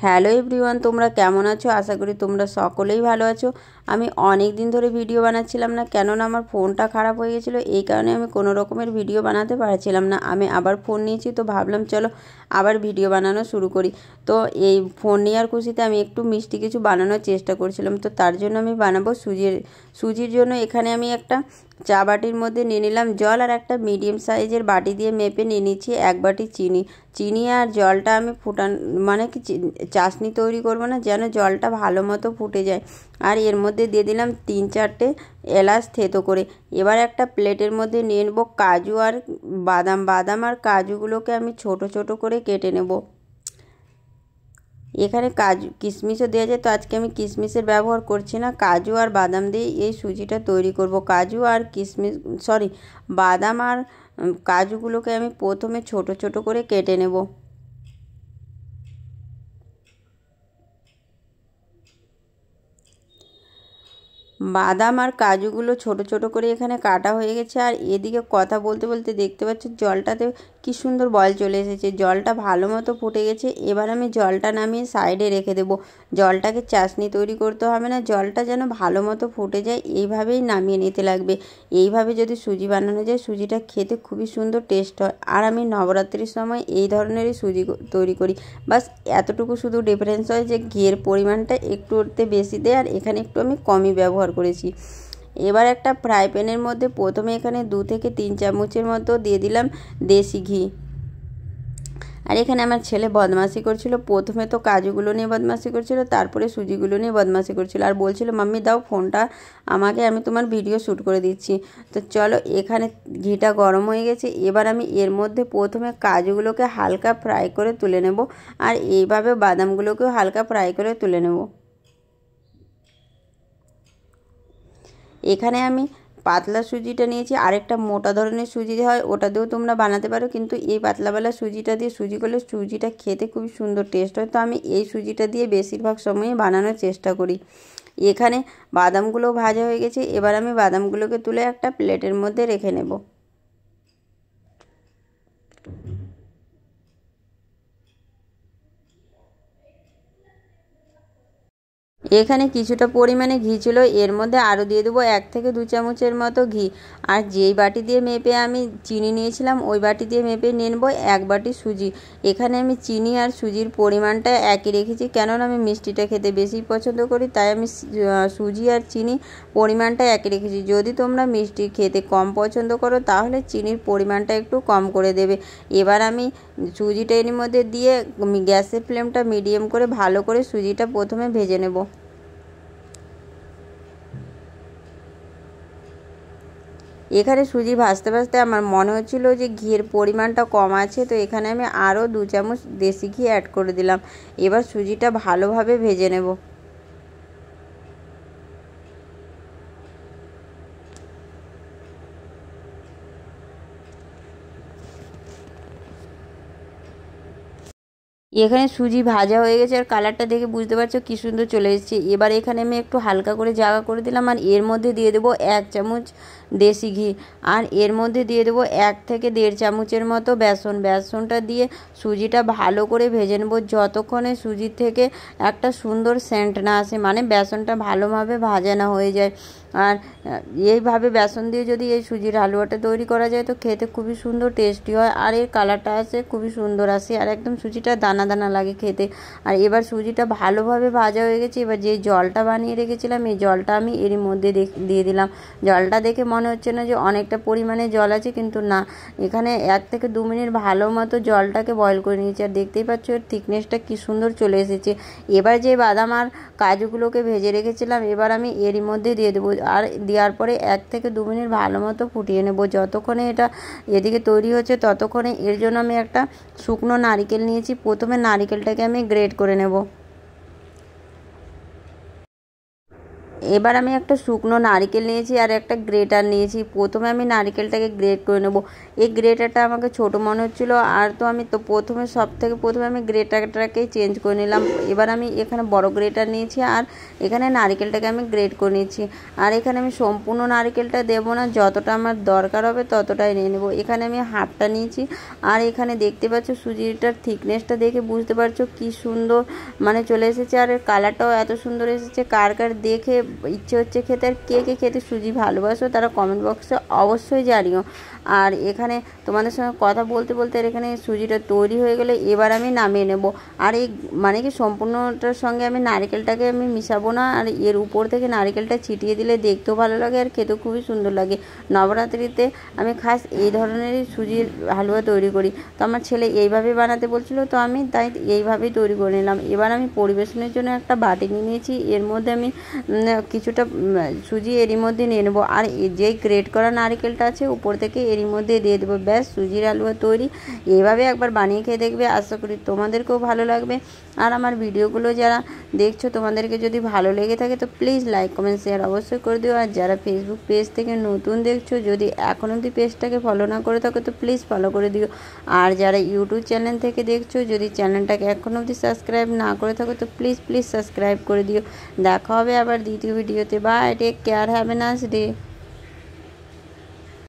Hello everyone, তোমরা কেমন আছো? আশা করি তোমরা সকলেই ভালো আছো। আমি অনেক দিন ধরে ভিডিও বানাচ্ছিলাম না, কেননা আমার ফোনটা খারাপ হয়ে গেছিলো। এই কারণে আমি কোনো রকমের ভিডিও বানাতে পারছিলাম না। আমি আবার ফোন নিয়েছি, তো ভাবলাম চলো আবার ভিডিও বানানো শুরু করি। তো এই ফোন নেওয়ার খুশিতে আমি একটু মিষ্টি কিছু বানানোর চেষ্টা করছিলাম। তো তার জন্য আমি বানাবো সুজির জন্য এখানে আমি একটা চা বাটির মধ্যে নিয়ে নিলাম জল, আর একটা মিডিয়াম সাইজের বাটি দিয়ে মেপে নিয়ে নিচ্ছি 1 বাটি চিনি আর জলটা আমি মানে কি চাশনি তৈরি করব না, যেন জলটা ভালো মতো ফুটে যায়। আর এর মধ্যে দিয়ে দিলাম 3-4টে এলাচ থেতো করে। এবার একটা প্লেটের মধ্যে নিয়ে নেবো কাজু আর বাদাম আর কাজুগুলোকে আমি ছোট ছোট করে কেটে নেব। এখানে কাজু কিশমিশও দেওয়া যায়, তো আজকে আমি কিশমিশের ব্যবহার করছি না, কাজু আর বাদাম দিয়ে এই সুজিটা তৈরি করব। কাজু আর বাদাম আর কাজুগুলোকে আমি প্রথমে ছোট ছোট করে কেটে নেব। বাদাম আর কাজুগুলো ছোট ছোট করে এখানে কাটা হয়ে গেছে। আর এদিকে কথা বলতে বলতে দেখতে পাচ্ছি জলটাতে কি সুন্দর বল চলে এসেছে, জলটা ভালো মতো ফুটে গেছে। এবার আমি জলটা নামিয়ে সাইডে রেখে দেবো। জলটাকে চাশনি তৈরি করতে হবে না, জলটা যেন ভালো মতো ফুটে যায় এইভাবেই নামিয়ে নিতে লাগবে। এইভাবে যদি সুজি বানানো যায়, সুজিটা খেতে খুবই সুন্দর টেস্ট হয়। আর আমি নবরাত্রির সময় এই ধরনেরই সুজি তৈরি করি। বাস এতটুকু শুধু ডিফারেন্স হয় যে ঘিয়ের পরিমাণটা একটু ওতে বেশি দেয়, আর এখানে একটু আমি কমই ব্যবহার করেছি। এবার একটা ফ্রাই প্যানের মধ্যে প্রথমে এখানে 2 থেকে 3 চামচের মতো দিয়ে দিলাম দেশি ঘি। আর এখানে আমার ছেলে বদমাশি করছিল, প্রথমে তো কাজুগুলো নিয়ে বদমাশি করছিল, তারপরে সুজিগুলো নিয়ে বদমাশি করছিল, আর বলছিল মাম্মি দাও ফোনটা আমাকে, আমি তোমার ভিডিও শ্যুট করে দিচ্ছি। তো চলো, এখানে ঘিটা গরম হয়ে গেছে। এবার আমি এর মধ্যে প্রথমে কাজুগুলোকে হালকা ফ্রাই করে তুলে নেব, আর এইভাবে বাদামগুলোকেও হালকা ফ্রাই করে তুলে নেব। এখানে আমি পাতলা সুজিটা নিয়েছি, আরেকটা মোটা ধরনের সুজি হয়, ওটা দিয়েও তোমরা বানাতে পারো, কিন্তু এই পাতলাওয়ালা সুজিটা দিয়ে সুজি করলে সুজিটা খেতে খুবই সুন্দর টেস্ট হয়। তো আমি এই সুজিটা দিয়ে বেশিরভাগ সময়ে বানানোর চেষ্টা করি। এখানে বাদামগুলো ভাজা হয়ে গেছে। এবার আমি বাদামগুলোকে তুলে একটা প্লেটের মধ্যে রেখে নেব। এখানে কিছুটা পরিমাণে ঘি ছিল, এর মধ্যে আরও দিয়ে দেবো 1 থেকে 2 চামচের মতো ঘি। আর যেই বাটি দিয়ে মেপে আমি চিনি নিয়েছিলাম, ওই বাটি দিয়ে মেপে নিয়ে নেবো 1 বাটি সুজি। এখানে আমি চিনি আর সুজির পরিমাণটা একই রেখেছি, কেননা আমি মিষ্টিটা খেতে বেশি পছন্দ করি, তাই আমি সুজি আর চিনি পরিমাণটা একই রেখেছি। যদি তোমরা মিষ্টি খেতে কম পছন্দ করো, তাহলে চিনির পরিমাণটা একটু কম করে দেবে। এবার আমি সুজিটা এর মধ্যে দিয়ে গ্যাসের ফ্লেমটা মিডিয়াম করে ভালো করে সুজিটা প্রথমে ভেজে নেব। এখানে সুজি ভাজতে ভাজতে আমার মনে হচ্ছিল যে ঘিয়ের পরিমাণটা কম আছে, তো এখানে আমি আরও 2 চামচ দেশি ঘি অ্যাড করে দিলাম। এবার সুজিটা ভালোভাবে ভেজে নেব। এখানে সুজি ভাজা হয়ে গেছে, আর কালারটা দেখে বুঝতে পারছো কী সুন্দর চলে এসেছে। এবার এখানে আমি একটু হালকা করে জায়গা করে দিলাম, আর এর মধ্যে দিয়ে দেবো 1 চামচ দেশি ঘি, আর এর মধ্যে দিয়ে দেবো 1 থেকে 1.5 চামচের মতো বেসনটা দিয়ে সুজিটা ভালো করে ভেজে নেবো, যতক্ষণে সুজির থেকে একটা সুন্দর সেন্ট না আসে, মানে বেসনটা ভালোভাবে ভাজা না হয়ে যায়। আর এইভাবে বেসন দিয়ে যদি এই সুজির হালুয়াটা তৈরি করা যায়, তো খেতে খুবই সুন্দর টেস্টি হয়, আর এর কালারটা আসে খুবই সুন্দর আসে, আর একদম সুজিটা দানা দানা লাগে খেতে। আর এবার সুজিটা ভালোভাবে ভাজা হয়ে গেছে। এবার যে জলটা বানিয়ে রেখেছিলাম, এই জলটা আমি এর মধ্যে দিয়ে দিলাম। জলটা দেখে মনে হচ্ছে না যে অনেকটা পরিমাণে জল আছে, কিন্তু না, এখানে 1 থেকে 2 মিনিট ভালো মতো জলটাকে বয়েল করে নিয়েছি, আর দেখতেই পাচ্ছ এর থিকনেসটা কী সুন্দর চলে এসেছে। এবার যে বাদাম আর কাজুগুলোকে ভেজে রেখেছিলাম, এবার আমি এরই মধ্যে দিয়ে দেবো, আর দেওয়ার পরে 1 থেকে 2 মিনিট ভালো মতো ফুটিয়ে নেব। যতক্ষণে এটা এদিকে তৈরি হচ্ছে, ততক্ষণে এর জন্য আমি একটা শুকনো নারকেল নিয়েছি। প্রথমে নারকেলটাকে আমি গ্রেট করে নেব। এবার আমি একটা শুকনো নারকেল নিয়েছি আর একটা গ্রেটার নিয়েছি। প্রথমে আমি নারকেলটাকে গ্রেট করে নেব। এই গ্রেটারটা আমাকে ছোট মনে হচ্ছিলো, আর তো আমি তো প্রথমে আমি গ্রেটারটাকেই চেঞ্জ করে নিলাম। এবার আমি এখানে বড় গ্রেটার নিয়েছি আর এখানে নারকেলটাকে আমি গ্রেট করে নিচ্ছি। আর এখানে আমি সম্পূর্ণ নারকেলটা দেবো না, যতটা আমার দরকার হবে ততটাই নিয়ে নেবো। এখানে আমি হাফটা নিয়েছি। আর এখানে দেখতে পাচ্ছ সুজিটার থিকনেসটা দেখে বুঝতে পারছো কি সুন্দর মানে চলে এসেছে, আর এর কালারটাও এত সুন্দর এসেছে। কার কার দেখে ইচ্ছে হচ্ছে খেতে, আর কে কে খেতে সুজি ভালোবাসো তারা কমেন্ট বক্সে অবশ্যই জানিও। আর এখানে তোমাদের সঙ্গে কথা বলতে বলতে এখানে সুজিটা তৈরি হয়ে গেলে এবার আমি নামিয়ে নেব। আর এই মানে কি সম্পূর্ণটার সঙ্গে আমি নারকেলটাকে আমি মিশাবো না, আর এর উপর থেকে নারকেলটা ছিটিয়ে দিলে দেখতেও ভালো লাগে আর খেতেও খুবই সুন্দর লাগে। নবরাত্রিতে আমি খাস এই ধরনেরই সুজির হালুয়া তৈরি করি। তো আমার ছেলে এইভাবে বানাতে বলছিল, তো আমি তাই এইভাবেই তৈরি করে নিলাম। এবার আমি পরিবেশনের জন্য একটা বাটি নিয়ে নিয়েছি, এর মধ্যে আমি কিছুটা সুজি এরই মধ্যে নিয়ে নেবো। আর যে গ্রেট করা নারকেলটা আছে উপর থেকে এরই মধ্যে দিয়ে দেবো, ব্যাস সুজির হালুয়া তৈরি। এইভাবে একবার বানিয়ে খেয়ে দেখবে, আশা করি তোমাদেরকেও ভালো লাগবে। আর আমার ভিডিওগুলো যারা দেখছো তোমাদেরকে যদি ভালো লেগে থাকে তো প্লিজ লাইক কমেন্ট শেয়ার অবশ্যই করে দিও। আর যারা ফেসবুক পেজ থেকে নতুন দেখছো, যদি এখন অবধি পেজটাকে ফলো না করে থাকো তো প্লিজ ফলো করে দিও। আর যারা ইউটিউব চ্যানেল থেকে দেখছো, যদি চ্যানেলটাকে এখন অবধি সাবস্ক্রাইব না করে থাকো তো প্লিজ সাবস্ক্রাইব করে দিও। দেখা হবে আবার দ্বিতীয় ভিডিওতে। Bye, take care, have a nice day.